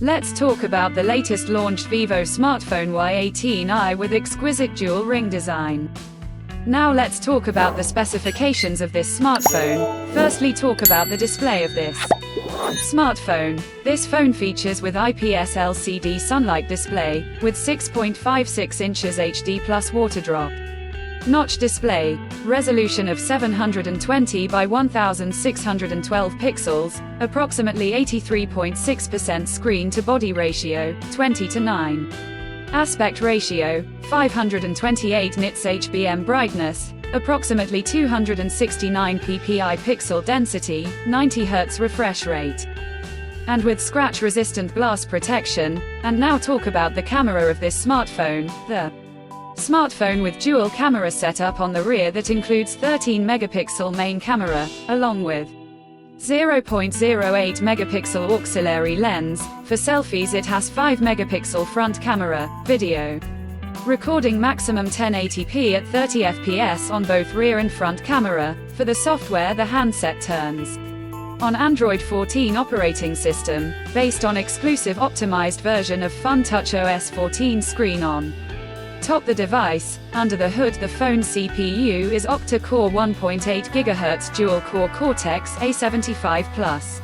Let's talk about the latest launched Vivo smartphone Y18i with exquisite dual ring design. Now let's talk about the specifications of this smartphone. Firstly, talk about the display of this smartphone. This phone features with IPS LCD sunlight display, with 6.56 inches HD plus water drop notch display, resolution of 720 by 1612 pixels, approximately 83.6% screen-to-body ratio, 20:9. Aspect ratio, 528 nits HBM brightness, approximately 269 ppi pixel density, 90 Hz refresh rate. And with scratch-resistant glass protection. And now talk about the camera of this smartphone. The smartphone with dual camera setup on the rear that includes 13 megapixel main camera, along with 0.08 megapixel auxiliary lens. For selfies it has 5 megapixel front camera, video recording maximum 1080p at 30 fps on both rear and front camera. For the software, the handset turns on Android 14 operating system, based on exclusive optimized version of FunTouch OS 14 screen on top the device. Under the hood, the phone CPU is octa-core 1.8 GHz dual-core Cortex-A75 Plus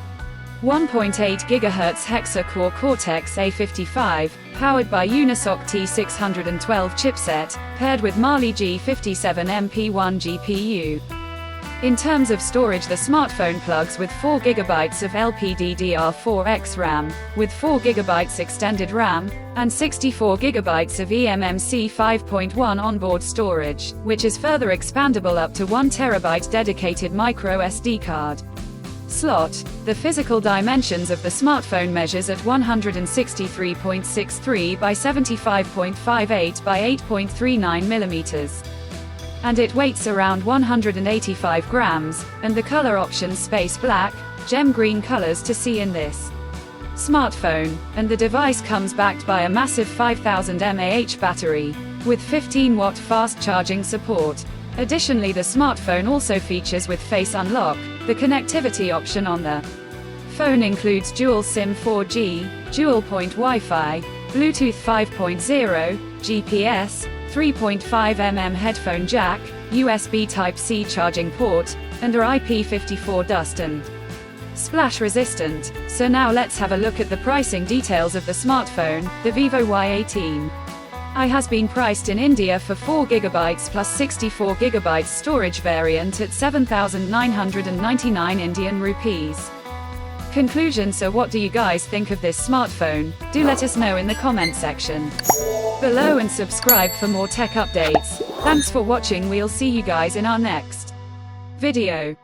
1.8 GHz hexa-core Cortex-A55, powered by Unisoc T612 chipset, paired with Mali G57 MP1 GPU. In terms of storage, the smartphone plugs with 4 GB of LPDDR4X RAM, with 4 GB extended RAM, and 64 GB of eMMC 5.1 onboard storage, which is further expandable up to 1 TB dedicated micro SD card slot. The physical dimensions of the smartphone measures at 163.63 by 75.58 by 8.39 mm. And it weighs around 185 grams, and the color options space black, gem green colors to see in this smartphone, and the device comes backed by a massive 5000 mAh battery, with 15-watt fast charging support. Additionally, the smartphone also features with Face Unlock. The connectivity option on the phone includes dual SIM 4G, dual point Wi-Fi, Bluetooth 5.0, GPS, 3.5mm headphone jack, USB Type-C charging port, and are IP54 dust and splash resistant. So now let's have a look at the pricing details of the smartphone. The Vivo Y18i has been priced in India for 4 GB plus 64 GB storage variant at 7,999 Indian rupees. Conclusion: so what do you guys think of this smartphone? Do let us know in the comment section below and subscribe for more tech updates. Thanks for watching. We'll see you guys in our next video.